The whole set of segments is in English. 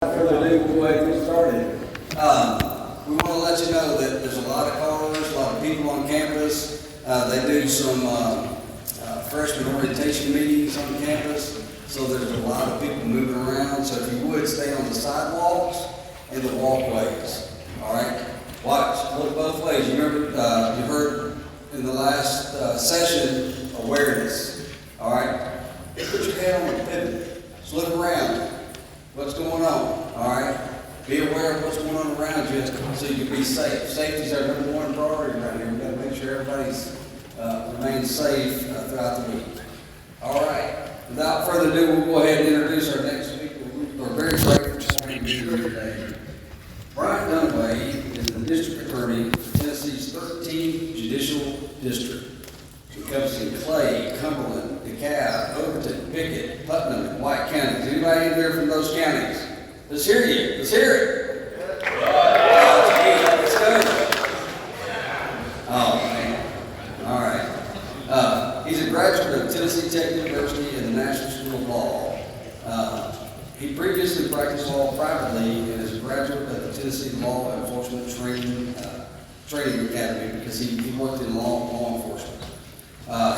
Further ado, we'll go ahead and get started. We want to let you know that there's a lot of callers, a lot of people on campus. They do some freshman orientation meetings on campus, so there's a lot of people moving around. So if you would, stay on the sidewalks and the walkways. All right? Watch. Look both ways. You remember, you heard in the last session, awareness. All right? Put your head on the pivot. Just look around. What's going on, all right? Be aware of what's going on around you so you can be safe. Safety is our number one priority around here. We've got to make sure everybody's remains safe throughout the week. All right. Without further ado, we'll go ahead and introduce our next speaker. We're very grateful to be here today. Bryant Dunaway is the district attorney for Tennessee's 13th Judicial District. Encompassing Clay, Cumberland, DeKalb, Overton, Pickett, Putnam, and White counties. Anybody in here from those counties? Let's hear you. Let's hear it. Let's go. Oh, man. All right. He's a graduate of Tennessee Tech University and the National School of Law. He previously practiced law privately and is a graduate of the Tennessee Law Enforcement Training Academy because he worked in law enforcement.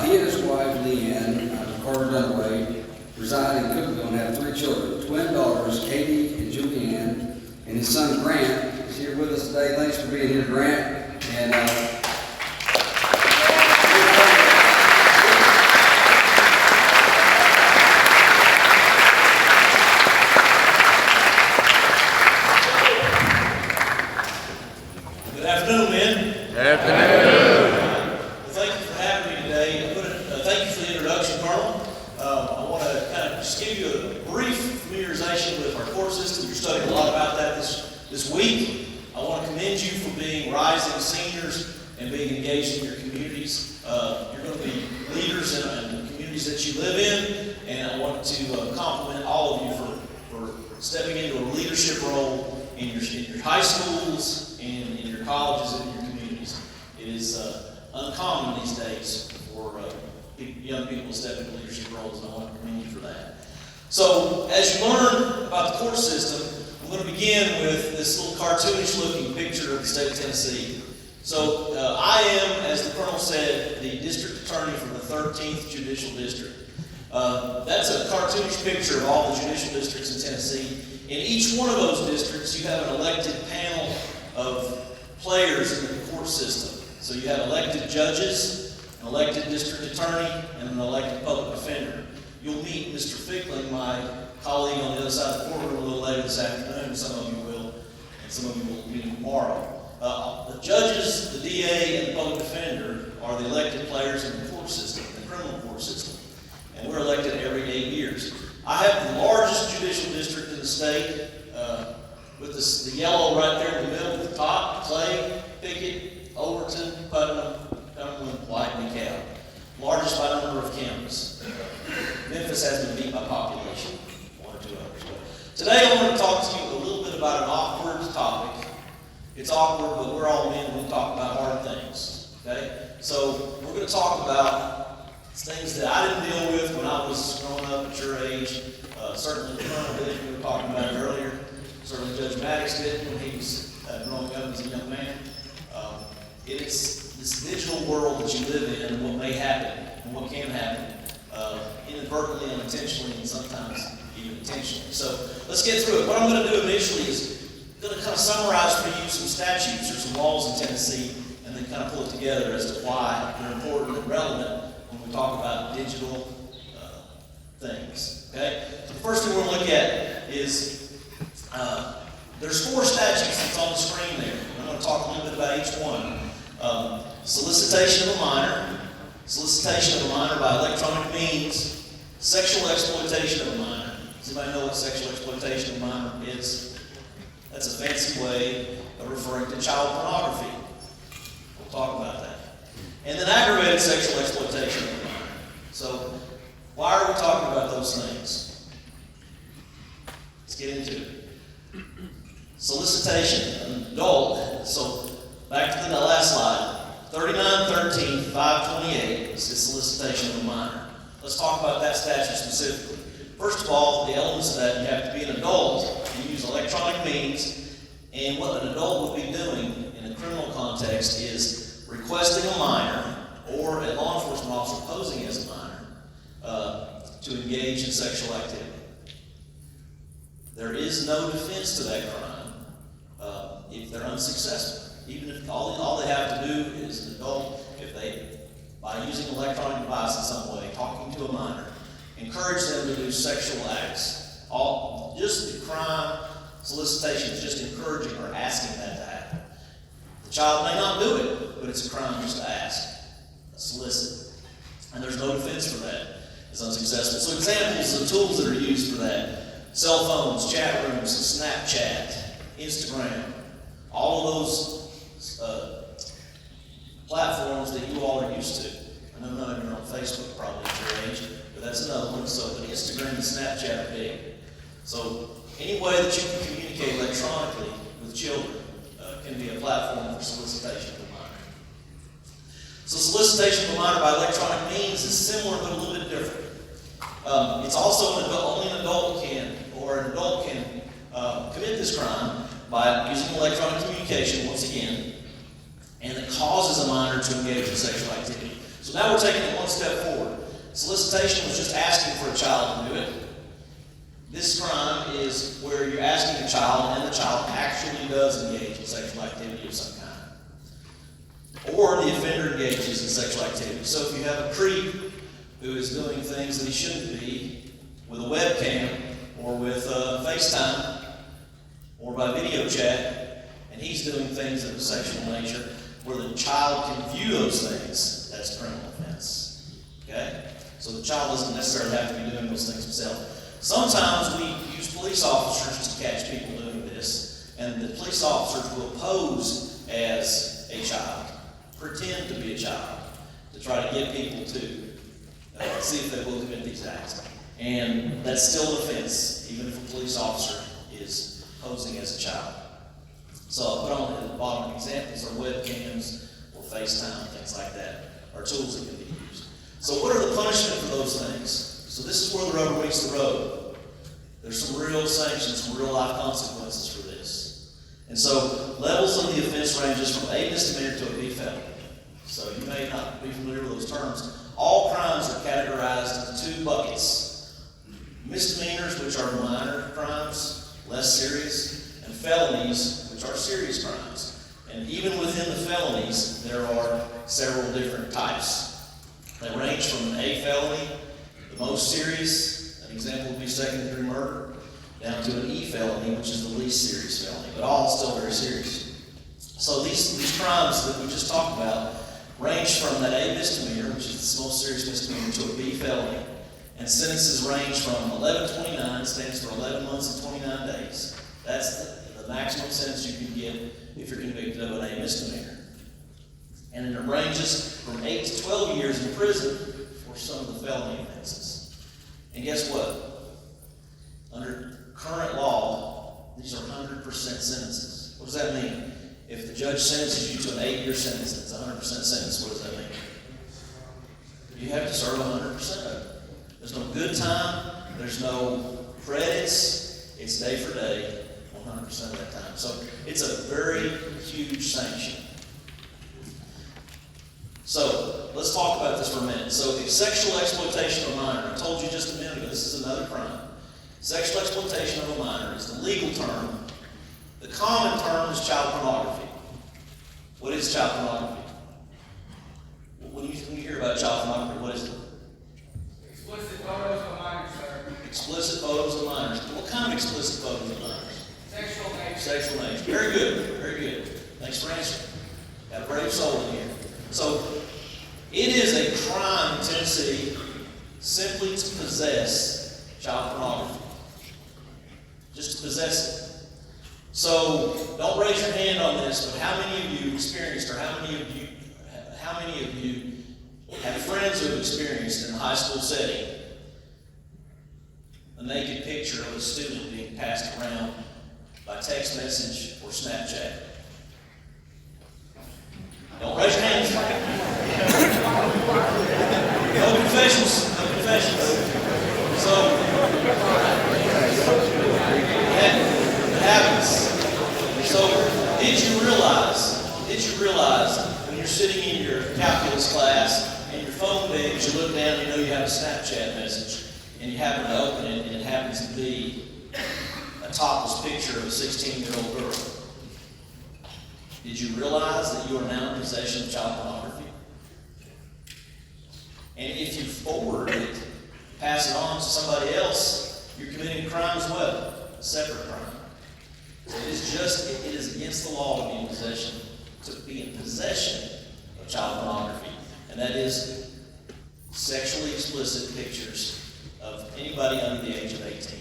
He and his wife, Leanne, Carter Dunaway, reside in Cookville and have 3 children, twin daughters, Katie and Julianne, and his son, Grant, is here with us today. Thanks for being here, Grant. And Good afternoon, men. Good afternoon. Thank you for having me today. Thank you for the introduction, Carl. I want to kind of just give you a brief familiarization with our court system. You're studying a lot about that this week. I want to commend you for being rising seniors and being engaged in your communities. You're going to be leaders in the communities that you live in, and I want to compliment all of you for stepping into a leadership role in your high schools and in your colleges and in your communities. It is uncommon these days for young people to step into leadership roles, and I want to commend you for that. So, as you learn about the court system, I'm going to begin with this little cartoonish-looking picture of the state of Tennessee. So, I am, as the Colonel said, the district attorney for the 13th Judicial District. That's a cartoonish picture of all the judicial districts in Tennessee. In each one of those districts, you have an elected panel of players in the court system. So you have elected judges, an elected district attorney, and an elected public defender. You'll meet Mr. Fickling, my colleague on the other side of the courtroom, a little later this afternoon. Some of you will, and some of you will meet him tomorrow. The judges, the DA, and the public defender are the elected players in the court system, the criminal court system. And we're elected every 8 years. I have the largest judicial district in the state, with the yellow right there in the middle at the top, Clay, Pickett, Overton, Putnam, Cumberland, White, and DeKalb. Largest by number of counties. Memphis has been beat by population, 1 or 2 others. But today I want to talk to you a little bit about an awkward topic. It's awkward, but we're all men and we talk about hard things. Okay? So we're going to talk about things that I didn't deal with when I was growing up at your age. Certainly the Colonel did, we were talking about it earlier. Certainly Judge Maddox did when he was growing up as a young man. It is this digital world that you live in and what may happen and what can happen inadvertently, unintentionally, and sometimes even intentionally. So let's get through it. What I'm going to do initially is going to kind of summarize for you some statutes or some laws in Tennessee and then kind of pull it together as to why they're important and relevant when we talk about digital things. Okay? So the first thing we're going to look at is there's 4 statutes that's on the screen there. I'm going to talk a little bit about each one. Solicitation of a minor by electronic means, sexual exploitation of a minor. Does anybody know what sexual exploitation of a minor is? That's a fancy way of referring to child pornography. We'll talk about that. And then aggravated sexual exploitation of a minor. So, why are we talking about those things? Let's get into it. Solicitation, an adult. So, back to the last slide. 3913-528 is solicitation of a minor. Let's talk about that statute specifically. First of all, the elements of that, you have to be an adult and use electronic means. And what an adult would be doing in a criminal context is requesting a minor or a law enforcement officer posing as a minor to engage in sexual activity. There is no defense to that crime if they're unsuccessful. Even if all they have to do is an adult, if they, by using an electronic device in some way, talking to a minor, encourage them to do sexual acts. Just the crime solicitation is just encouraging or asking that to happen. The child may not do it, but it's a crime just to ask, solicit. And there's no defense for that. It's unsuccessful. So examples of tools that are used for that: cell phones, chat rooms, Snapchat, Instagram, all of those platforms that you all are used to. I know none of you are on Facebook probably at your age, but that's another one. So, but Instagram and Snapchat are big. So any way that you can communicate electronically with children can be a platform for solicitation of a minor. So solicitation of a minor by electronic means is similar but a little bit different. It's also only an adult can commit this crime by using electronic communication, once again, and it causes a minor to engage in sexual activity. So now we're taking it one step forward. Solicitation was just asking for a child to do it. This crime is where you're asking a child and the child actually does engage in sexual activity of some kind. Or the offender engages in sexual activity. So if you have a creep who is doing things that he shouldn't be with a webcam or with FaceTime or by video chat, and he's doing things of a sexual nature where the child can view those things, that's a criminal offense. Okay? So the child doesn't necessarily have to be doing those things himself. Sometimes we use police officers to catch people doing this, and the police officers will pose as a child, pretend to be a child, to try to get people to see if they will commit these acts. And that's still an offense, even if a police officer is posing as a child. So I'll put on the bottom examples are webcams or FaceTime, things like that, are tools that can be used. So what are the punishment for those things? So this is where the rubber meets the road. There's some real sanctions, some real life consequences for this. And so levels of the offense ranges from a misdemeanor to a B felony. So you may not be familiar with those terms. All crimes are categorized into two buckets: misdemeanors, which are minor crimes, less serious, and felonies, which are serious crimes. And even within the felonies, there are several different types. They range from an A felony, the most serious, an example would be second-degree murder, down to an E felony, which is the least serious felony, but all still very serious. So these crimes that we just talked about range from that A misdemeanor, which is the most serious misdemeanor, to a B felony. And sentences range from 1129, stands for 11 months and 29 days. That's the maximum sentence you can get if you're convicted of an A misdemeanor. And then it ranges from 8 to 12 years in prison for some of the felony offenses. And guess what? Under current law, these are 100% sentences. What does that mean? If the judge sentences you to an 8-year sentence, it's a 100% sentence. What does that mean? You have to serve 100% of it. There's no good time. There's no credits. It's day for day, 100% of that time. So it's a very huge sanction. So let's talk about this for a minute. So if sexual exploitation of a minor, I told you just a minute ago, this is another crime. Sexual exploitation of a minor is the legal term. The common term is child pornography. What is child pornography? When you hear about child pornography, what is it? Explicit photos of minors, sir. Explicit photos of minors. What kind of explicit photos of minors? Sexual nature. Sexual nature. Very good. Very good. Thanks for answering. Got a brave soul in here. So, it is a crime in Tennessee simply to possess child pornography. Just to possess it. So, don't raise your hand on this, but how many of you experienced, or how many of you have friends who have experienced in a high school setting a naked picture of a student being passed around by text message or Snapchat? Don't raise your hands. No confessions. No confessions. So, realize when you're sitting in your calculus class and your phone dings, you look down, you know you have a Snapchat message, and you happen to open it, and it happens to be a topless picture of a 16-year-old girl? Did you realize that you are now in possession of child pornography? And if you forward it, pass it on to somebody else, you're committing a crime as well, a separate crime. It is against the law to be in possession of child pornography, and that is sexually explicit pictures of anybody under the age of 18.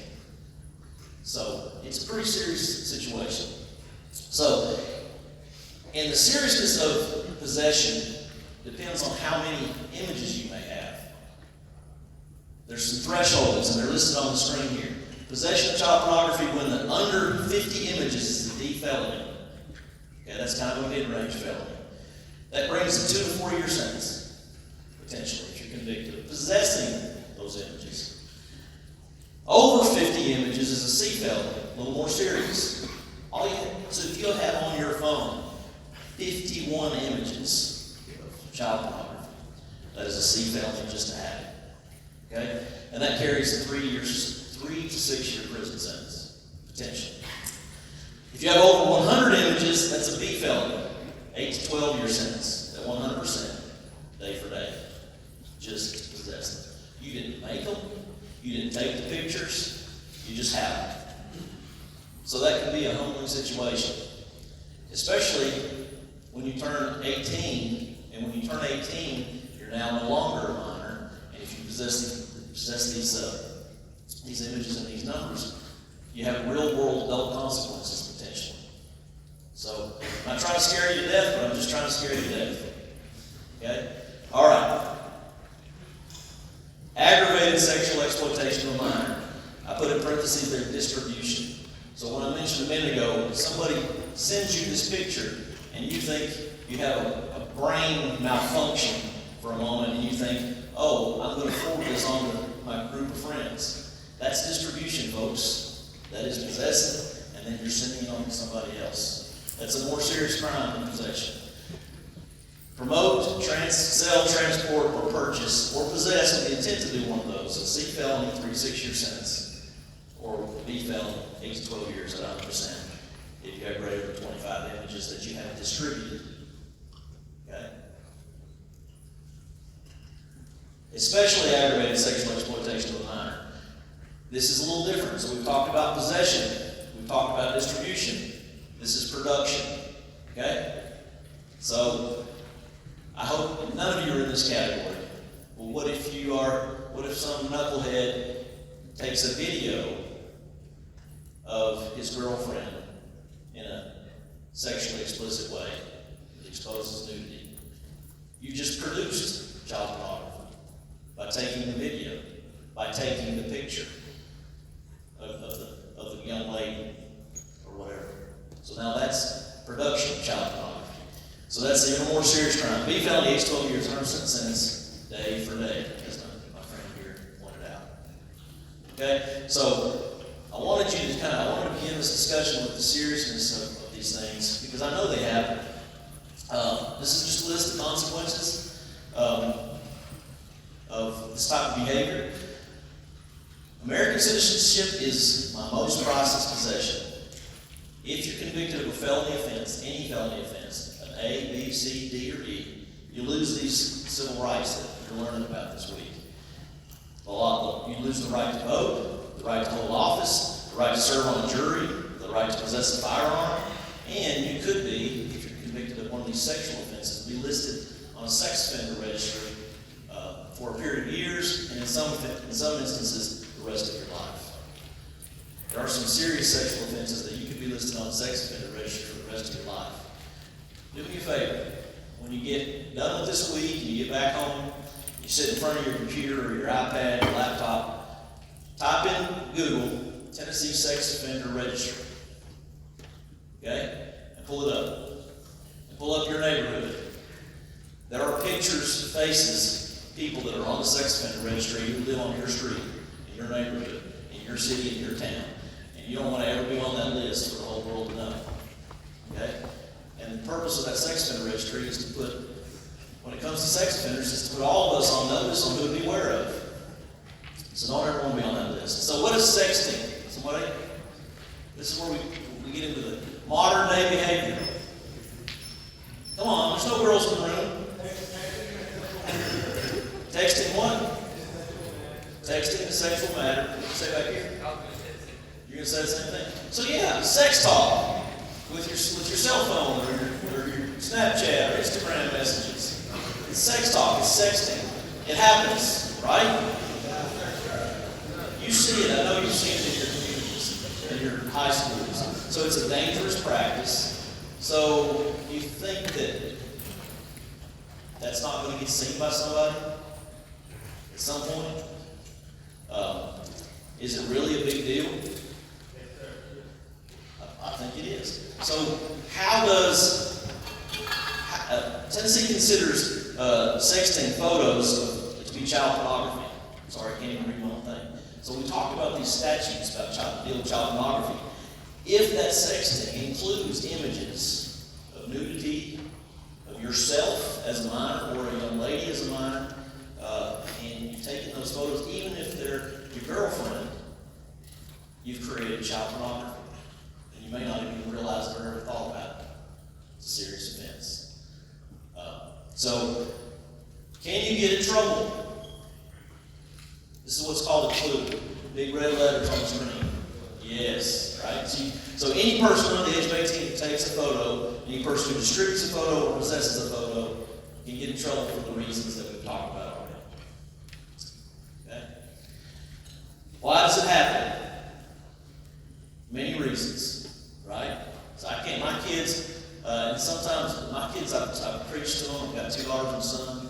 So it's a pretty serious situation. So, and the seriousness of possession depends on how many images you may have. There's some thresholds, and they're listed on the screen here. Possession of child pornography when the under 50 images is a D felony. Okay, that's kind of a mid-range felony. That brings a 2 to 4 year sentence, potentially, if you're convicted of possessing those images. Over 50 images is a C felony, a little more serious. So if you have on your phone 51 images of child pornography, that is a C felony just to have it. Okay? And that carries a 3 to 6 year prison sentence, potentially. If you have over 100 images, that's a B felony, 8 to 12 year sentence at 100%, day for day. Just possess them. You didn't make them, you didn't take the pictures, you just have them. So that can be a humbling situation, especially when you turn 18, and when you turn 18, you're now no longer a minor, and if you possess these images and these numbers, you have real-world adult consequences potentially. So I'm not trying to scare you to death, but I'm just trying to scare you to death. Okay? All right. Aggravated sexual exploitation of a minor. I put in parentheses there, distribution. So when I mentioned a minute ago, somebody sends you this picture, and you think you have a brain malfunction for a moment, and you think, oh, I'm going to forward this on to my group of friends. That's distribution, folks. That is possessing, and then you're sending it on to somebody else. That's a more serious crime than possession. Promote, sell, transport, or purchase, or possess with the intent to do one of those. A C felony, 3 to 6 year sentence, or B felony, 8 to 12 years at 100%. If you have greater than 25 images that you have distributed. Okay? Especially aggravated sexual exploitation of a minor. This is a little different. So we've talked about possession. We've talked about distribution. This is production. Okay? So I hope none of you are in this category. Well, what if some knucklehead takes a video of his girlfriend in a sexually explicit way that exposes nudity? You just produced child pornography by taking the video, by taking the picture of the young lady or whatever. So now that's production of child pornography. So that's the even more serious crime. B felony, 8 to 12 years, 100% sentence, day for day, as my friend here pointed out. Okay, so I wanted to begin this discussion with the seriousness of these things, because I know they happen. This is just a list of consequences of this type of behavior. American citizenship is my most prized possession. If you're convicted of a felony offense, any felony offense, an A, B, C, D, or E, you lose these civil rights that you're learning about this week. You lose the right to vote, the right to hold office, the right to serve on a jury, the right to possess a firearm, and you could be, if you're convicted of one of these sexual offenses, be listed on a sex offender registry for a period of years, and in some instances, the rest of your life. There are some serious sexual offenses that you could be listed on a sex offender registry for the rest of your life. Do me a favor. When you get done with this week and you get back home, you sit in front of your computer or your iPad or laptop, type in Google, Tennessee Sex Offender Registry. Okay? And pull it up. And pull up your neighborhood. There are pictures, faces, people that are on the sex offender registry who live on your street, in your neighborhood, in your city, in your town. And you don't want to ever be on that list for the whole world to know. Okay? And country is to put, when it comes to sex offenders, is to put all of us on notice on who to beware of. So don't ever want to be on that list. So what is sexting? Somebody? This is where we get into the modern day behavior. Come on, there's no girls in the room. Texting what? Texting a sexual matter. What did you say back here? You're going to say the same thing? So yeah, sex talk with your cell phone or your Snapchat or Instagram messages. It's sex talk. It's sexting. It happens, right? You see it. I know you've seen it in your communities, in your high schools. So it's a dangerous practice. So you think that that's not going to get seen by somebody at some point? Is it really a big deal? I think it is. So how does Tennessee considers sexting photos to be child pornography? Sorry, I can't even read my own thing. So we talked about these statutes about dealing with child pornography. If that sexting includes images of nudity of yourself as a minor or a young lady as a minor, and you've taken those photos, even if they're your girlfriend, you've created child pornography. And you may not even realize it or ever thought about it. It's a serious offense. So, can you get in trouble? This is what's called a clue. Big red letters on the screen. Yes, right? So any person under the age of 18 who takes a photo, any person who distributes a photo or possesses a photo, can get in trouble for the reasons that we've talked about already. Okay? Why does it happen? Many reasons, right? So my kids, and sometimes my kids, I've preached to them. I've got 2 daughters and a son.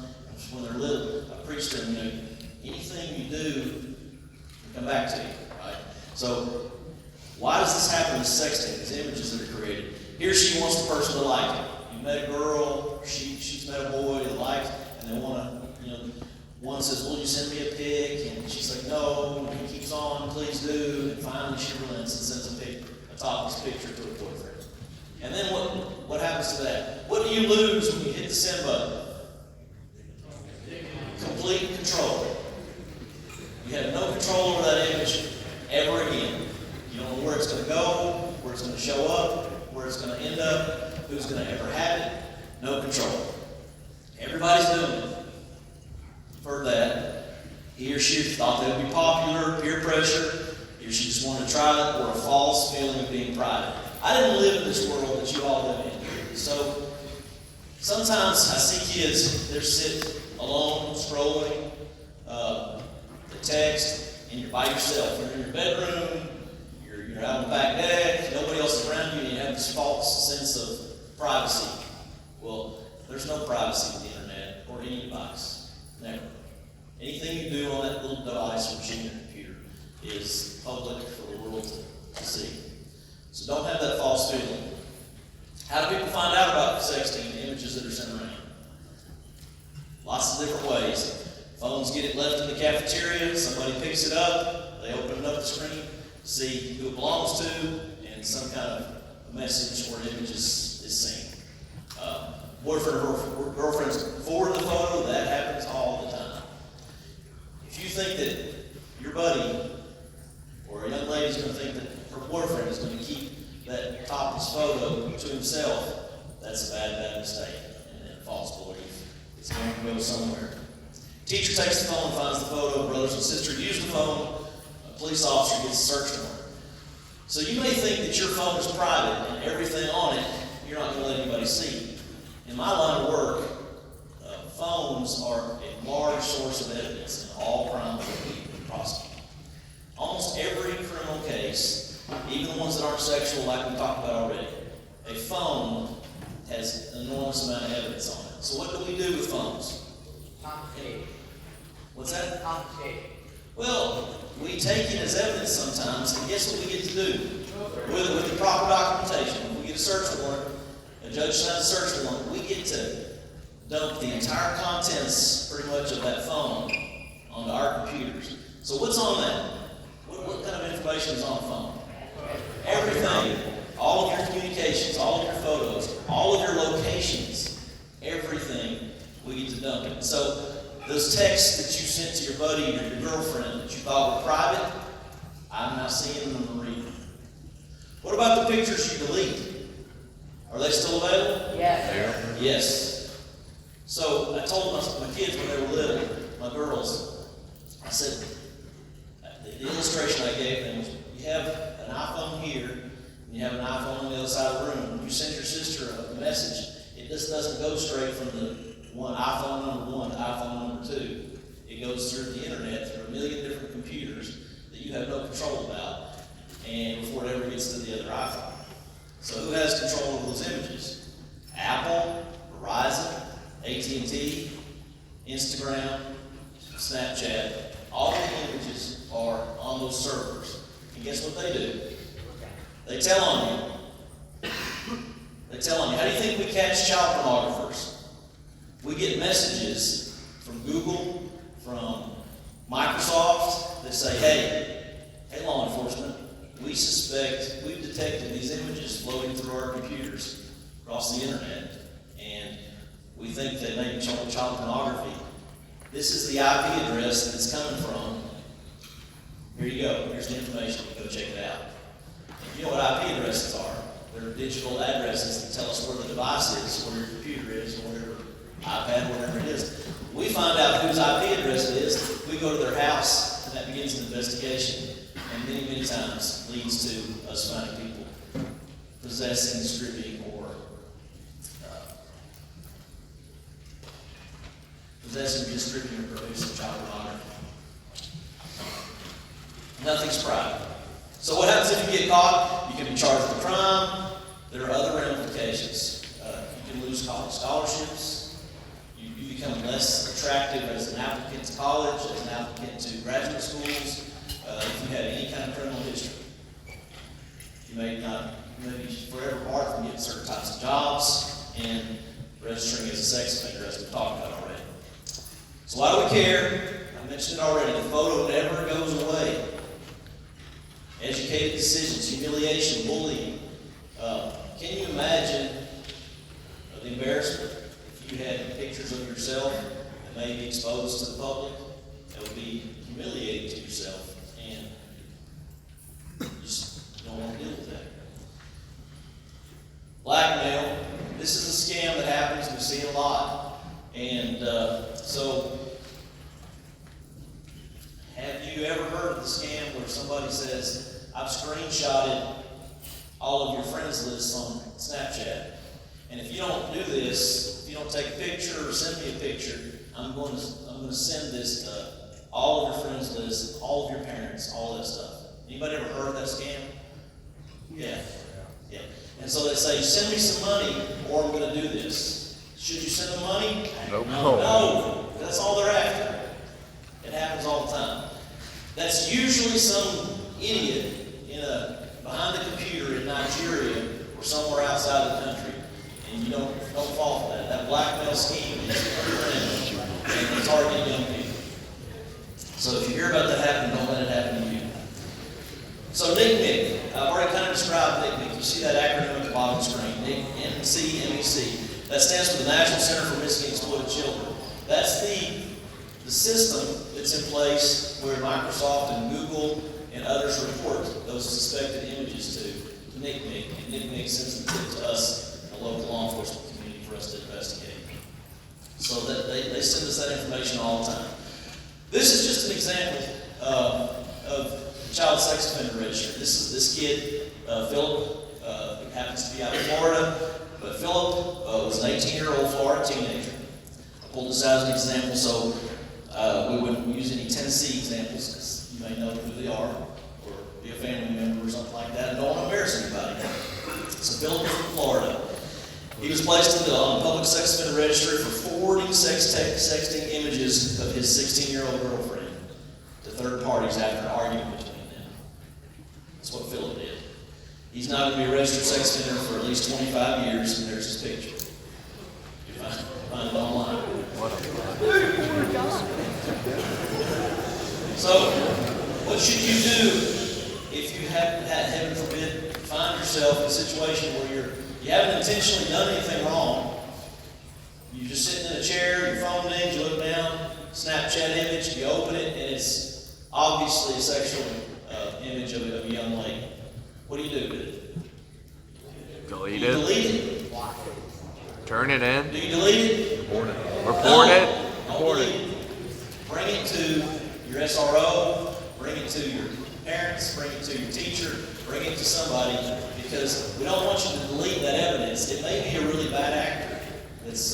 When they're little, I preach to them, anything you do, come back to you, right? So, why does this happen with sexting, these images that are created? He or she wants the person to like it. You met a girl, she's met a boy they like, and they want to, one says, will you send me a pic? And she's like, no, and he keeps on, please do, and finally she relents and sends a topless picture to her boyfriend. And then what happens to that? What do you lose when you hit the send button? Complete control. You have no control over that image ever again. You don't know where it's going to go, where it's going to show up, where it's going to end up, who's going to ever have it. No control. Everybody's doing it. Heard that. He or she thought that would be popular, peer pressure. He or she just wanted to try it, or a false feeling of being private. I didn't live in this world that you all live in. So sometimes I see kids, they're sitting alone, scrolling, the text, and you're by yourself. You're in your bedroom, you're out on the back deck, nobody else is around you, and you have this false sense of privacy. Well, there's no privacy with the internet or any device. Never. Anything you do on that little device or machine or computer is public for the world to see. So don't have that false feeling. How do people find out about sexting and images that are sent around? Lots of different ways. Phones get it left in the cafeteria, somebody picks it up, they open it up the screen, see who it belongs to, and some kind of message or image is seen. Boyfriend or girlfriend's forward the photo, that happens all the time. If you think that your buddy or a young lady's going to think that her boyfriend is going to keep that topless photo to himself, that's a bad mistake and a false belief. It's going to go somewhere. Teacher takes the phone and finds the photo. Brothers and sisters use the phone. A police officer gets a search warrant. So you may think that your phone is private and everything on it you're not going to let anybody see. In my line of work, phones are a large source of evidence in all crimes that we prosecute. Almost every criminal case, even the ones that aren't sexual like we talked about already, a phone has an enormous amount of evidence on it. So what do we do with phones? Confiscate. What's that? Confiscate. Well, we take it as evidence sometimes, and guess what we get to do? With the proper documentation. When we get a search warrant, a judge signs a search warrant, we get to dump the entire contents, pretty much, of that phone onto our computers. So what's on that? What kind of information is on the phone? Everything. All of your communications, all of your photos, all of your locations. those texts that you sent to your buddy or your girlfriend that you thought were private, I'm now seeing them and reading them. What about the pictures you delete? Are they still available? Yes. Yes. So I told my kids when they were little, my girls, I said, the illustration I gave them was, you have an iPhone here, and you have an iPhone on the other side of the room. When you send your sister a message, it just doesn't go straight from the iPhone number 1 to iPhone number 2. It goes through the internet, through a million different computers that you have no control about, and before it ever gets to the other iPhone. So who has control of those images? Apple, Verizon, AT&T, Instagram, Snapchat. All the images are on those servers. And guess what they do? They tell on you. They tell on you. How do you think we catch child pornographers? We get messages from Google, from Microsoft that say, hey, law enforcement, we suspect we've detected these images floating through our computers across the internet, and we think they may be child pornography. This is the IP address that it's coming from. Here you go. Here's the information. Go check it out. You know what IP addresses are? They're digital addresses that tell us where the device is, where your computer is, or whatever, iPad, whatever it is. We find out whose IP address it is. We go to their house, and that begins an investigation. And many, many times leads to us finding people possessing, distributing, or possessing, distributing, or producing child pornography. Nothing's private. So what happens if you get caught? You can be charged with a crime. There are other ramifications. You can lose college scholarships. You become less attractive as an applicant to college, as an applicant to graduate schools. If you had any kind of criminal history, you may be forever barred from getting certain types of jobs and registering as a sex offender, as we've talked about already. So why do we care? I mentioned it already. The photo never goes away. Educated decisions, humiliation, bullying. Can you imagine the embarrassment if you had pictures of yourself that may be exposed to the public? That would be humiliating to yourself. And you just don't want to deal with that. Blackmail. This is a scam that happens. We see it a lot. And so, have you ever heard of the scam where somebody says, I've screenshotted all of your friends lists on Snapchat, and if you don't do this, if you don't take a picture or send me a picture, I'm going to send this to all of your friends list, all of your parents, all that stuff. Anybody ever heard of that scam? Yeah. And so they say, send me some money or I'm going to do this. Should you send them money? Nope. No. That's all they're after. It happens all the time. That's usually some idiot behind the computer in Nigeria or somewhere outside the country. And you don't fall for that. That blackmail scheme is pretty and it's targeting young people. So if you hear about that happening, don't let it happen to you. So NCMEC, I've already kind of described NCMEC. You see that acronym at the bottom of the screen, NCMEC. That stands for the National Center for Missing and Exploited Children. That's the system that's in place where Microsoft and Google and others report those suspected images to NCMEC, and NCMEC sends them to us, the local law enforcement community, for us to investigate. So that they send us that information all the time. This is just an example of child sex offender registry. This kid, Philip, happens to be out of Florida, but Philip was an 18-year-old Florida teenager. I pulled this out as an example so we wouldn't use any Tennessee examples because you may know who they are or be a family member or something like that and don't want to embarrass anybody. So Philip was from Florida. He was placed on the public sex offender registry for 40 sexting images of his 16-year-old girlfriend to third parties after an argument between them. That's what Philip did. He's not going to be a registered sex offender for at least 25 years, and there's his picture. You find it online. So, what should you do if you have, heaven forbid, find yourself in a situation where you haven't intentionally done anything wrong? You're just sitting in a chair, your phone dings, you look down, Snapchat image, you open it, and it's obviously a sexual image of a young lady. What do you do with it? Delete Do you it. delete it? Turn it in. Do you delete it? Report it. No, Report it. don't Report delete it. it. Bring it to your SRO, bring it to your parents, bring it to your teacher, bring it to somebody, because we don't want you to delete that evidence. It may be a really bad actor that's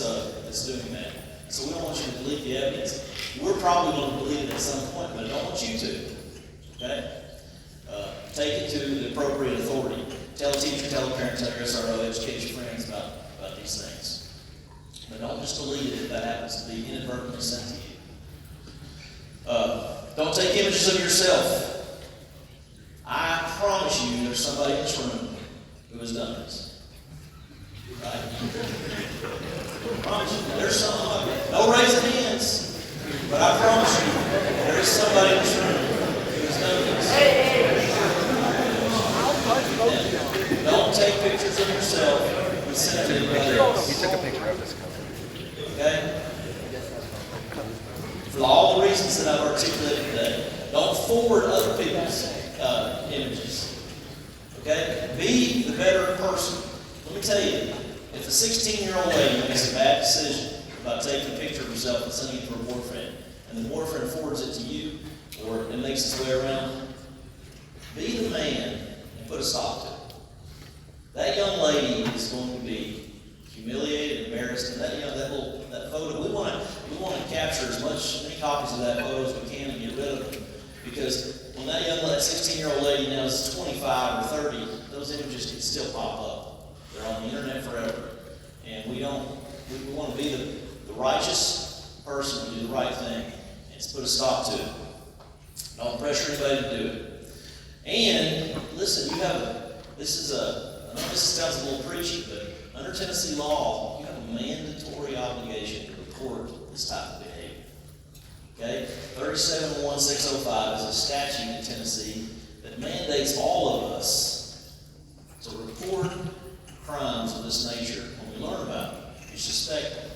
doing that. So we don't want you to delete the evidence. We're probably going to delete it at some point, but I don't want you to. Okay? Take it to the appropriate authority. Tell a teacher, tell a parent, tell your SRO, educate your friends about these things. But don't just delete it if that happens to be inadvertently sent to you. Don't take images of yourself. I promise you there's somebody in this room who has done this. Right? I promise you. There's some, no raising hands, but I promise you there is somebody in this room who has done this. And don't take pictures of yourself and send it to anybody else. He took a picture of this cover. Okay? For all the reasons that I've articulated today, don't forward other people's images. Okay? Be the better person. Let me tell you, if a 16-year-old lady makes a bad decision about taking a picture of herself and sending it to her boyfriend, and the boyfriend forwards it to you, or it makes its way around, be the man and put a stop to it. That young lady is going to be humiliated, embarrassed, and that photo, we want to capture many copies of that photo as we can and get rid of them. Because when that 16-year-old lady now is 25 or 30, those images can still pop up. They're on the internet forever. And we want to be the righteous person to do the right thing and put a stop to it. Don't pressure anybody to do it. And listen, I know this sounds a little preachy, but under Tennessee law, you have a mandatory obligation to report this type of behavior. Okay? 37-1605 is a statute in Tennessee that mandates all of us to report crimes of this nature when we learn about them. You suspect them.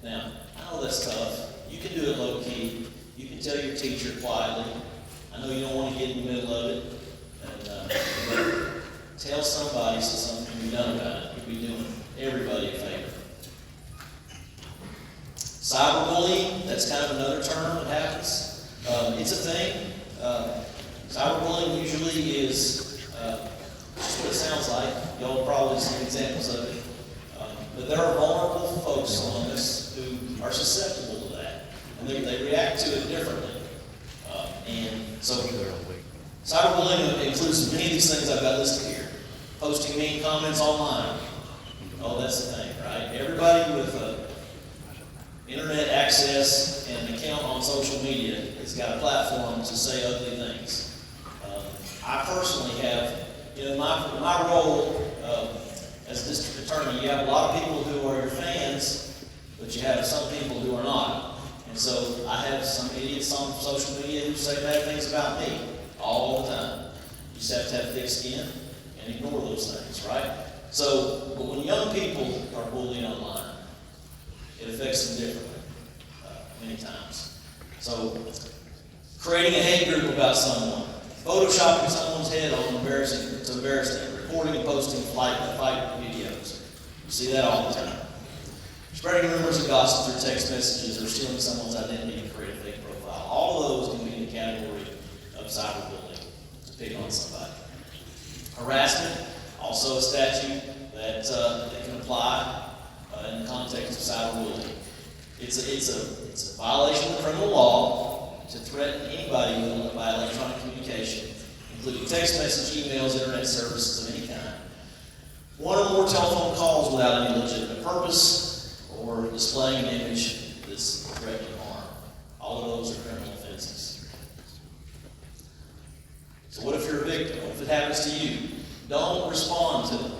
Now, I know that's tough. You can do it low key. You can tell your teacher quietly. I know you don't want to get in the middle of it. But tell somebody so something can be done about it. You'll be doing everybody a favor. Cyberbullying, that's kind of another term that happens. It's a thing. Cyberbullying usually is just what it sounds like. Y'all have probably seen examples of it. But there are vulnerable folks among us who are susceptible to that. And they react to it differently. And so cyberbullying includes many of these things I've got listed here. Posting mean comments online. Oh, that's the thing, right? Everybody with internet access and an account on social media has got a platform to say ugly things. I personally have, in my role as district attorney, you have a lot of people who are your fans, but you have some people who are not. And so I have some idiots on social media who say bad things about me all the time. You just have to have thick skin and ignore those things, right? So, but when young people are bullied online, it affects them differently, many times. So, creating a hate group about someone, photoshopping someone's head to embarrass them, recording and posting fight videos. You see that all the time. Spreading rumors of gossip through text messages or stealing someone's identity to create a fake profile. All of those can be in the category of cyberbullying, to pick on somebody. Harassment, also a statute that can apply in the context of cyberbullying. It's a violation of the criminal law to threaten anybody by electronic communication, including text message, emails, internet services of any kind. One or more telephone calls without any legitimate purpose, or displaying an image that's threatening harm. All of those are criminal offenses. So what if you're a victim? What if it happens to you? Don't respond to them.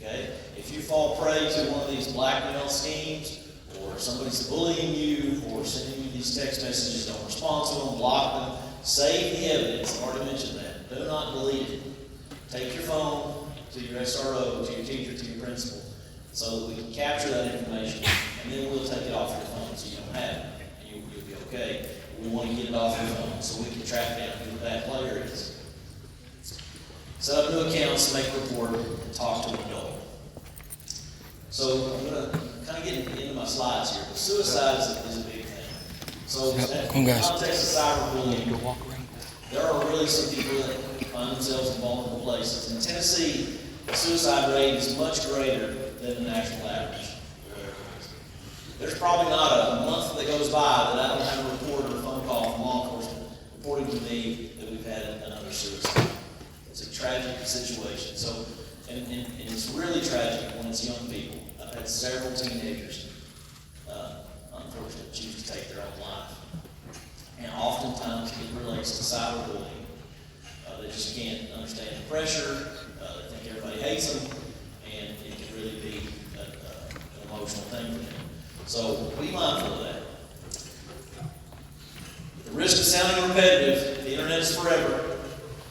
Okay? If you fall prey to one of these blackmail schemes, or somebody's bullying you, or sending you these text messages, don't respond to them, block them. Save the evidence. I've already mentioned that. Do not delete it. Take your phone to your SRO, to your teacher, to your principal, so that we can capture that information, and then we'll take it off your phone so you don't have it, and you'll be okay. We want to get it off your phone so we can track down who the bad player is. Set up new accounts, make a report, and talk to an adult. So I'm going to kind of get into my slides here, but suicide is a big thing. So in the context of cyberbullying, there are really some people that find themselves in vulnerable places. In Tennessee, the suicide rate is much greater than the national average. There's probably not a month that goes by that I don't have a report or a phone call from law enforcement reporting to me that we've had another suicide. It's a tragic situation. So, and it's really tragic when it's young people. I've had several teenagers, unfortunately, choose to take their own life. And oftentimes it relates to cyberbullying. They just can't understand the pressure. They think everybody hates them, and it can really be an emotional thing for them. So be mindful of that. The risk of sounding repetitive, the internet is forever.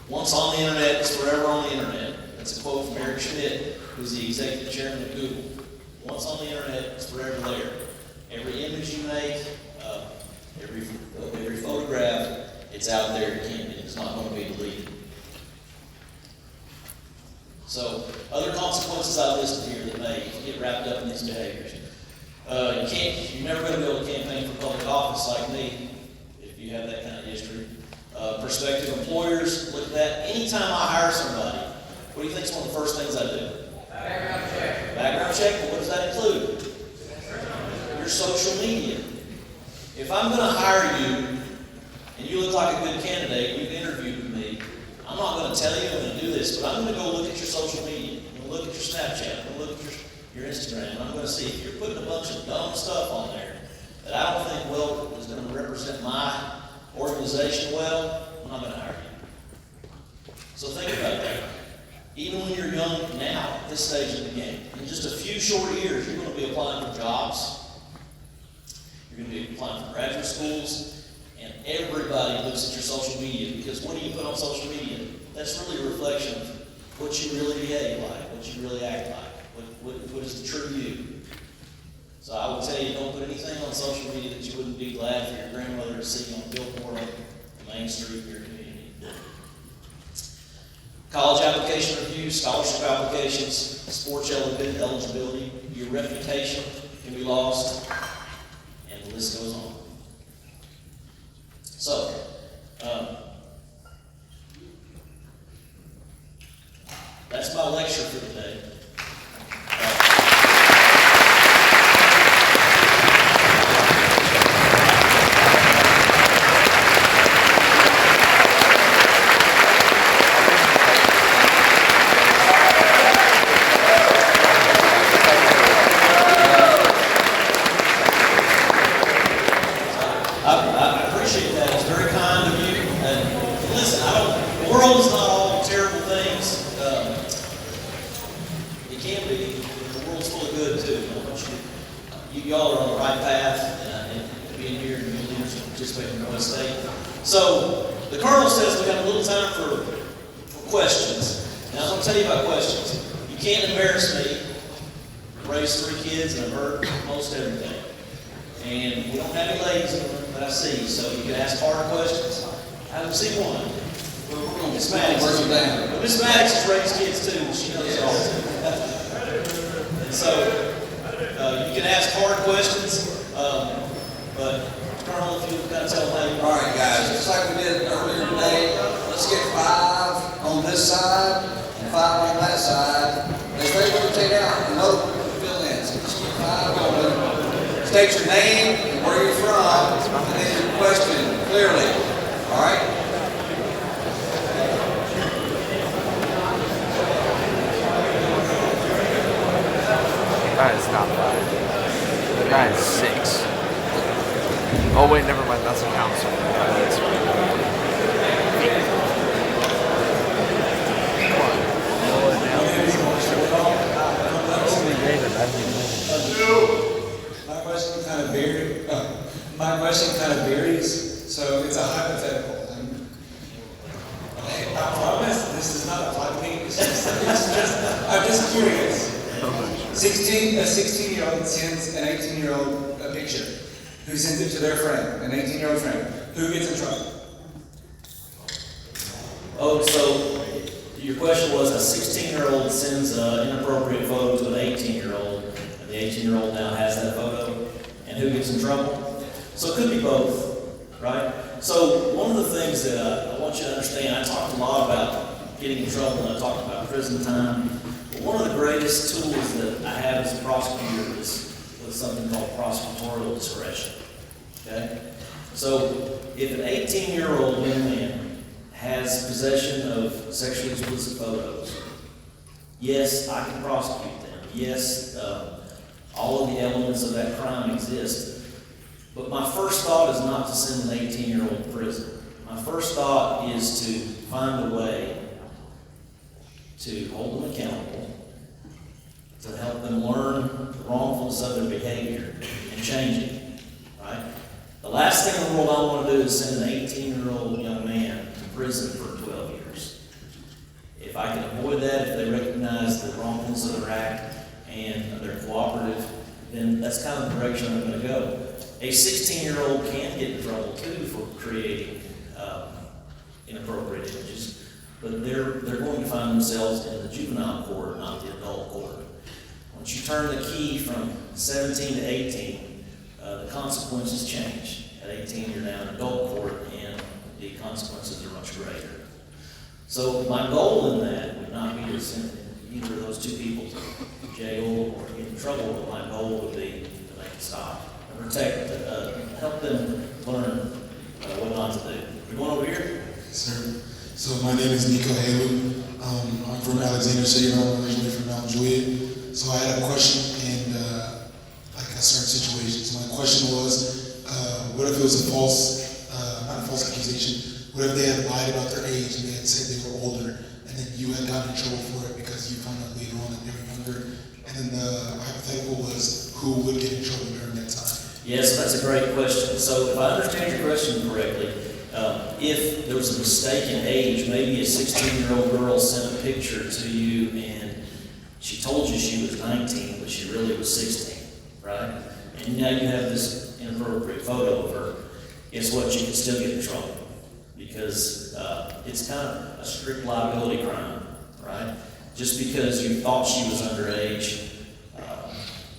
Once on the internet, it's forever on the internet. That's a quote from Eric Schmidt, who's the executive chairman of Google. Once on the internet, it's forever there. Every image you make, every photograph, it's out there. It's not going to be deleted. So, other consequences I listed here that may get wrapped up in these behaviors. You're never going to be able to campaign for public office like me if you have that kind of history. Prospective employers, look at that. Anytime I hire somebody, what do you think is one of the first things I do? Background check. Background check. Well, what does that include? Your social media. If I'm going to hire you and you look like a good candidate, you've interviewed with me, I'm not going to tell you I'm going to do this, but I'm going to go look at your social media. I'm going to look at your Snapchat. I'm going to look at your Instagram. And I'm going to see if you're putting a bunch of dumb stuff on there that I don't think is going to represent my organization well, I'm not going to hire you. So think about that. Even when you're young now, at this stage of the game, in just a few short years, you're going to be applying for jobs. You're going to be applying for graduate schools, and everybody looks at your social media, because what do you put on social media? That's really a reflection of what you really behave like, what you really act like, what is the true you. So I would tell you, don't put anything on social media that you wouldn't be glad for your grandmother to see on a billboard on the main street of your community. College application reviews, scholarship applications, sports eligibility, your reputation can be lost, and the list goes on. So, that's my lecture for today. I appreciate that. It's very kind of you. And listen, the world is not all terrible things. It can be. The world's full of good too. Y'all are on the right path, and being here and being leaders and participating in the West State. So the Colonel says we have a little time for questions. Now I'm going to tell you about questions. You can't embarrass me. I raised 3 kids and I've heard most everything. And we don't have any ladies in the room that I see, so you can ask hard questions. I don't see one. Miss Maddox. But Miss Maddox has raised kids too, and she knows it all. And so you can ask hard questions, but Colonel, if you kind of tell them how you. All right, guys, just like we did earlier today, let's get 5 on this side and 5 on that side. As they rotate out, another fill in. So just keep 5 going. State your name and where you're from, and then your question clearly. All right? That is not 5. That is 6. Oh wait, never mind. That's a council. My question kind of varies, so it's a hypothetical. I promise this does not apply to me. I'm just curious. A 16-year-old sends an 18-year-old a picture, who sends it to their friend, an 18-year-old friend, who gets in trouble? Oh, so your question was a 16-year-old sends an inappropriate photo to an 18-year-old, and the 18-year-old now has that photo, and who gets in trouble? So it could be both, right? So one of the things that I want you to understand, I talked a lot about getting in trouble, and I talked about prison time. But one of the greatest tools that I have as a prosecutor is something called prosecutorial discretion. Okay? So if an 18-year-old young man has possession of sexually explicit photos, yes, I can prosecute them. Yes, all of the elements of that crime exist. But my first thought is not to send an 18-year-old to prison. My first thought is to find a way to hold them accountable, to help them learn the wrongfulness of their behavior and change it, right? The last thing in the world I want to do is send an 18-year-old young man to prison for 12 years. If I can avoid that, if they recognize the wrongfulness of their act and they're cooperative, then that's kind of the direction I'm going to go. A 16-year-old can get in trouble too for creating inappropriate images, but they're going to find themselves in the juvenile court, not the adult court. Once you turn the key from 17 to 18, the consequences change. At 18, you're now in adult court, and the consequences are much greater. So my goal in that would not be to send either of those two people to jail or get in trouble, but my goal would be to make it stop. Protect, help them learn what not to do. You going over here? Sir. So my name is Nico Halu. I'm from Alexander City, I'm originally from Mount Juliet. So I had a question in like a certain situation. So my question was, what if it was a false, not a false accusation, what if they had lied about their age and they had said they were older, and then you had gotten in trouble for it because you found out later on that they were younger, and then the hypothetical was who would get in trouble during that time? Yes, that's a great question. So if I understand your question correctly, if there was a mistake in age, maybe a 16-year-old girl sent a picture to you and she told you she was 19, but she really was 16, right? And now you have this inappropriate photo of her. Guess what? You can still get in trouble because it's kind of a strict liability crime, right? Just because you thought she was underage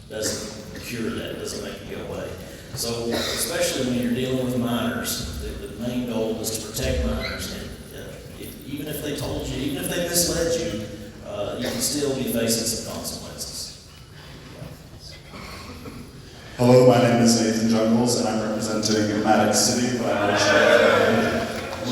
doesn't cure that, doesn't make it go away. So, especially when you're dealing with minors, the main goal is to protect minors. And even if they told you, even if they misled you, you can still be facing some consequences. Hello, my name is Nathan Jungles, and I'm representing Maddox City, but I'm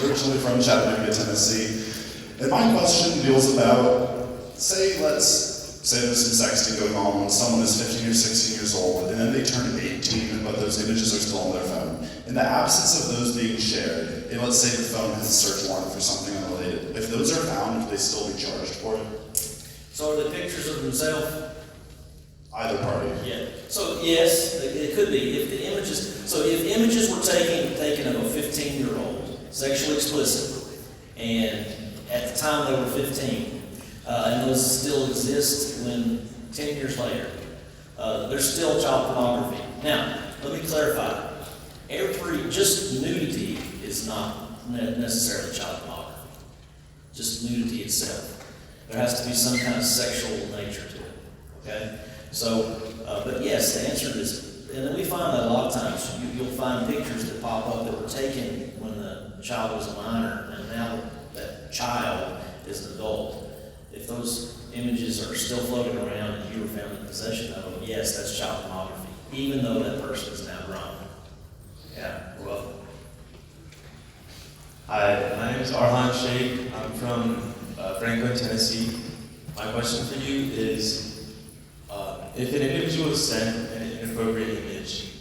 originally from Chattanooga, Tennessee. And my question deals about, let's say there's some sexting going on when someone is 15 or 16 years old, and then they turn 18, but those images are still on their phone. In the absence of those being shared, and let's say the phone has a search warrant for something unrelated, if those are found, would they still be charged for it? So are the pictures of themselves? Either party. Yeah. So yes, it could be. If the images, so if images were taken of a 15-year-old, sexually explicit, and at the time they were 15, and those still exist when 10 years later, there's still child pornography. Now, let me clarify. Just nudity is not necessarily child pornography. Just nudity itself. There has to be some kind of sexual nature to it. Okay? So, but yes, the answer is, and then we find that a lot of times, you'll find pictures that pop up that were taken when the child was a minor, and now that child is an adult. If those images are still floating around and you were found in possession of them, yes, that's child pornography, even though that person is now grown. Yeah, you're welcome. Hi, my name is Arhan Sheikh. I'm from Franklin, Tennessee. My question for you is, if an individual sent an inappropriate image,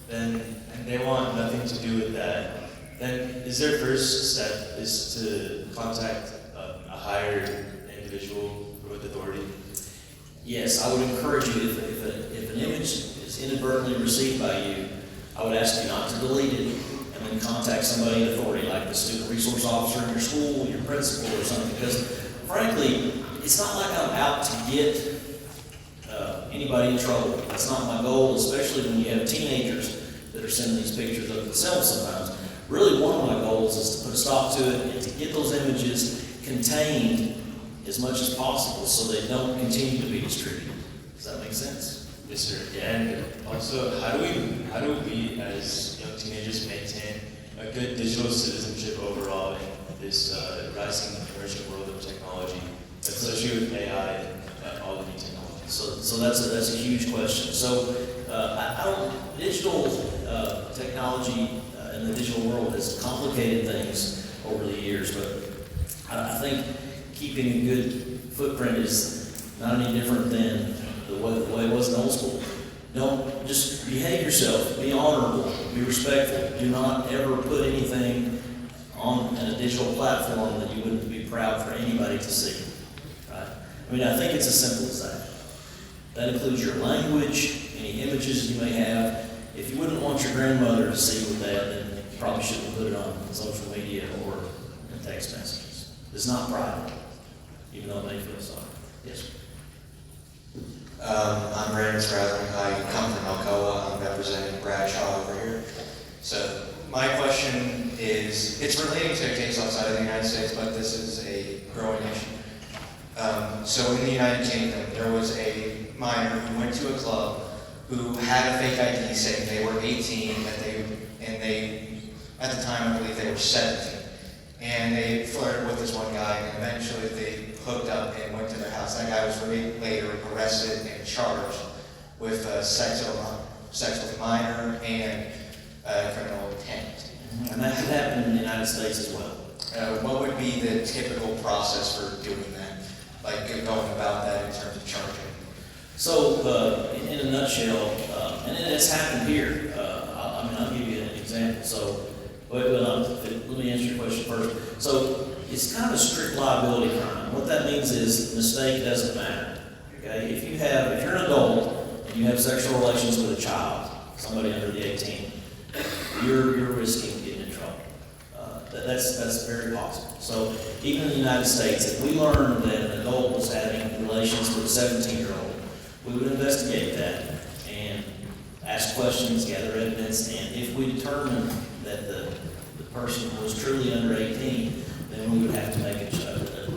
then and they want nothing to do with that, then is their first step is to contact a higher individual with authority? Yes, I would encourage you, if an image is inadvertently received by you, I would ask you not to delete it and then contact somebody in authority, like the student resource officer in your school, your principal or something, because frankly, it's not like I'm out to get anybody in trouble. That's not my goal, especially when you have teenagers that they're sending these pictures of themselves sometimes. Really, one of my goals is to put a stop to it and to get those images contained as much as possible so they don't continue to be distributed. Does that make sense? Yes, sir. Yeah, and also, how do we as young teenagers maintain a good digital citizenship overall in this rising emerging world of technology, especially with AI and all the new technologies? So that's a huge question. So digital technology in the digital world has complicated things over the years, but I think keeping a good footprint is not any different than the way it was in old school. Don't just behave yourself, be honorable, be respectful. Do not ever put anything on a digital platform that you wouldn't be proud for anybody to see. Right? I mean, I think it's as simple as that. That includes your language, any images you may have. If you wouldn't want your grandmother to see with that, then you probably shouldn't put it on social media or in text messages. It's not private, even though it may feel so. Yes. I'm Brandon Strathern. I come from Alcoa. I'm representing Bradshaw over here. So my question is, it's relating to a case outside of the United States, but this is a growing issue. So in the United Kingdom, there was a minor who went to a club who had a fake ID saying they were 18, and they, at the time, I believe they were 17. And they flirted with this one guy, and eventually they hooked up and went to their house. That guy was later arrested and charged with sex with a minor and criminal intent. And that could happen in the United States as well. What would be the typical process for doing that? Like going about that in terms of charging? So, in a nutshell, and it has happened here. I'll give you an example. So, let me answer your question first. So, it's kind of a strict liability crime. What that means is mistake doesn't matter. Okay, if you're an adult and you have sexual relations with a child, somebody under the 18, you're risking getting in trouble. That's very possible. So, even in the United States, if we learned that an adult was having relations with a 17-year-old, we would investigate that and ask questions, gather evidence, and if we determine that the person was truly under 18, then we would have to make a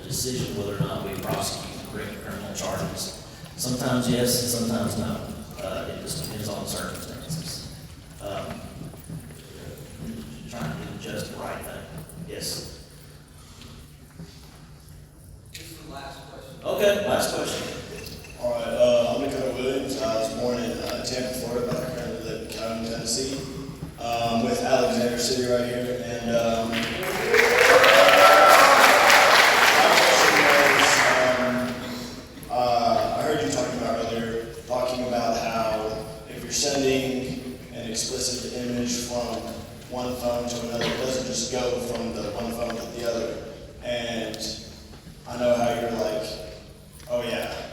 decision whether or not we prosecute and bring criminal charges. Sometimes yes, and sometimes no. It just depends on the circumstances. Trying to do just the right thing. Yes. This is the last question. Okay, last question. All right, I'm Dakota Williams. I was born in Tampa, Florida, but I currently live in County, Tennessee, with Alexander City right here. And my question was, I heard you talking about earlier, talking about how if you're sending an explicit image from one phone to another, it doesn't just go from the one phone to the other. And I know how you're like, oh yeah.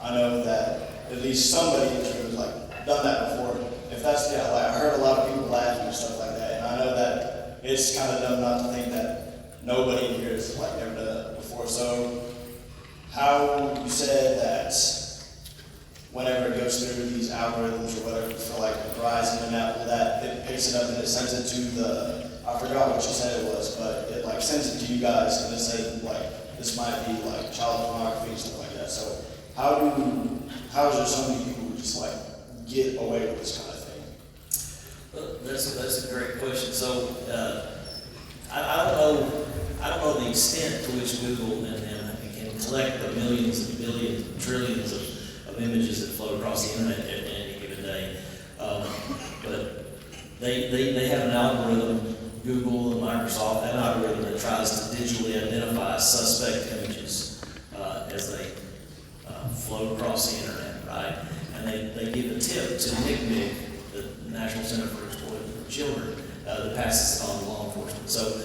I know that at least somebody in this room has like done that before. If that's like I heard a lot of people laughing and stuff like that, and I know that it's kind of dumb not to think that nobody in here has like never done that before. So, how you said that whenever it goes through these algorithms or whatever for like Verizon and Apple, that it picks it up and it sends it to the, I forgot what you said it was, but it like sends it to you guys and it says like this might be like child pornography and stuff like that. So how is there so many people who just like get away with this kind of thing? Well, that's a great question. So I don't know the extent to which Google and them can collect the millions and billions and trillions of images that flow across the internet at any given day. But they have an algorithm, Google and Microsoft, an algorithm that tries to digitally identify suspect images as they flow across the internet, right? And they give a tip to NCMEC, the National Center for Exploiting Children, that passes it on to law enforcement. So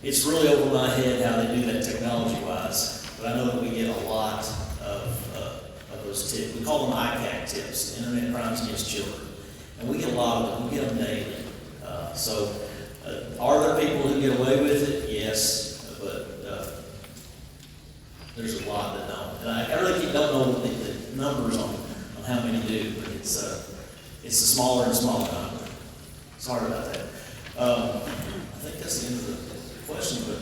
it's really over my head how they do that technology-wise, but I know that we get a lot of those tips. We call them ICAC tips, Internet Crimes Against Children, and we get a lot of them. We get them daily. Are there people who get away with it? Yes, but there's a lot that don't. And I really don't know the numbers on how many do, but it's the smaller and smaller number. Sorry about that. I think that's the end of the question, but.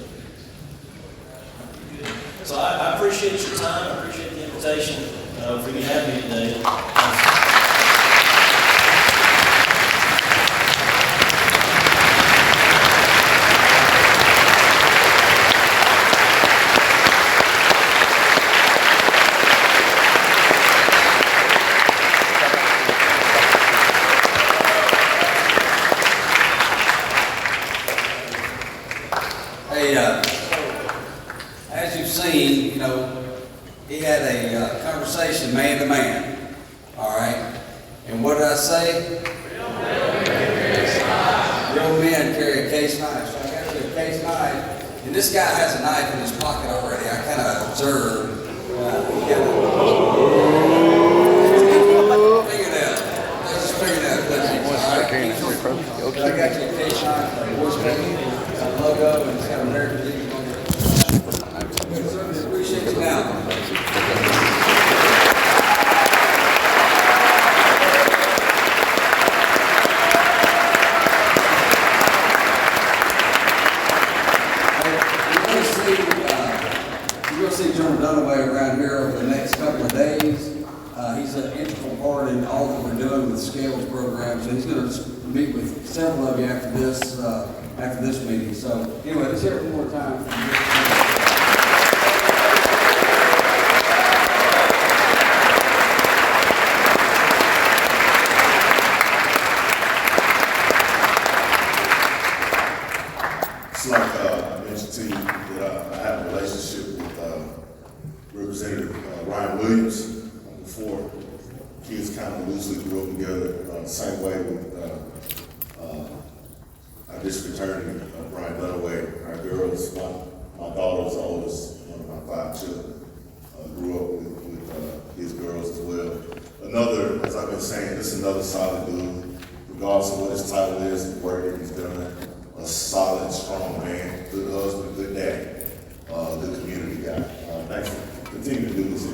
So I appreciate your time, I appreciate the invitation for you to have me today. Hey, as you've seen, you know, he had a conversation man to man, all right? And what did I say? Real men carry a case knife. So I got you a case knife, and this guy has a knife in his pocket already. I kind of observed. He got a fingernail. Let's just fingernail. All right? I got you a case knife, a horse baby, a logo, and it's got American Legion on it. Certainly appreciate you now. You're going to see General Dunaway around here over the next couple of days. He's an integral part in all that we're doing with Scales programs, and he's going to meet with several of you after this meeting. So anyway, let's hear it one more time. It's like I mentioned to you that I have a relationship with Representative Ryan Williams before. Kids kind of loosely grew up together the same way with our district attorney, Bryant Dunaway. Our girls, my daughter's the oldest, one of my 5 children, grew up with his girls as well. Another, as I've been saying, this is another solid dude, regardless of what his title is, the work that he's done. A solid, strong man, good husband, good dad, good community guy. Thanks for continuing to do this.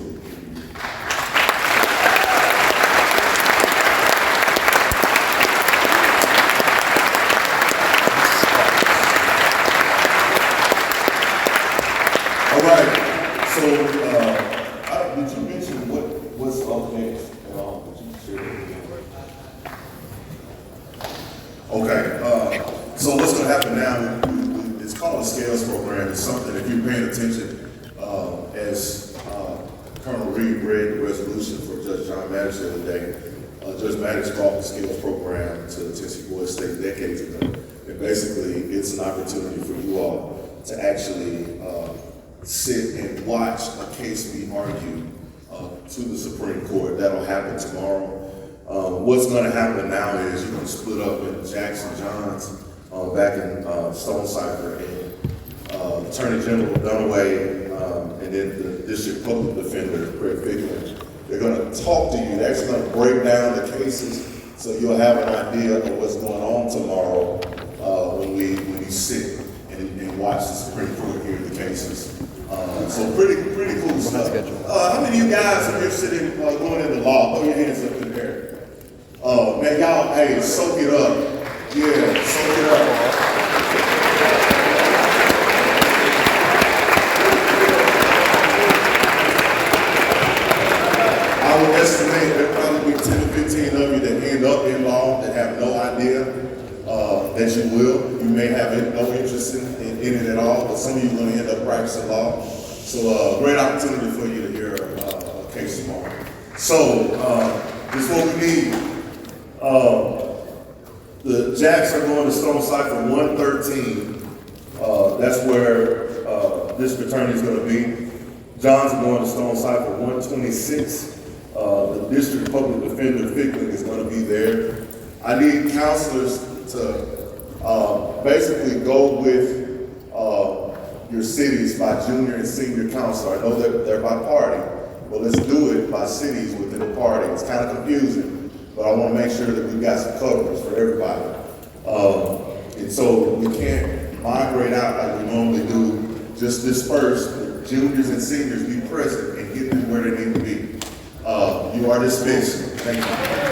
All right, so did you mention what's up next at all? Did you share that again? Okay, so what's going to happen now, it's called a Scales program. It's something, if you're paying attention, as Colonel Reed read the resolution for Judge John Maddox the other day, Judge Maddox brought the Scales program to Tennessee Boys State decades ago. And basically, it's an opportunity for you all to actually sit and watch a case be argued to the Supreme Court. That'll happen tomorrow. What's going to happen now is you're going to split up in Jackson Johns back in Stonecipher, and Attorney General Dunaway, and then the District Public Defender, Craig Bickman. They're going to talk to you. They're actually going to break down the cases so you'll have an idea of what's going on tomorrow when we sit and watch the Supreme Court hear the cases. So pretty cool stuff. How many of you guys are interested in going into law? Throw your hands up in there. Man, y'all, hey, soak it up. Yeah, soak it up. I would estimate there'll probably be 10 to 15 of you that end up in law that have no idea that you will. You may have no interest in it at all, but some of you are going to end up practicing law. So great opportunity for you to hear a case tomorrow. So this is what we need. The Jacks are going to Stonecipher 113. That's where district attorney is going to be. John's going to Stonecipher 126. The district public defender, Fickling, is going to be there. I need counselors to basically go with your cities by junior and senior counselor. I know that they're by party, but let's do it by cities within the party. It's kind of confusing, but I want to make sure that we've got some coverage for everybody. And so we can't migrate out like we normally do. Just disperse. The juniors and seniors be present and get them where they need to be. You are dismissed. Thank you.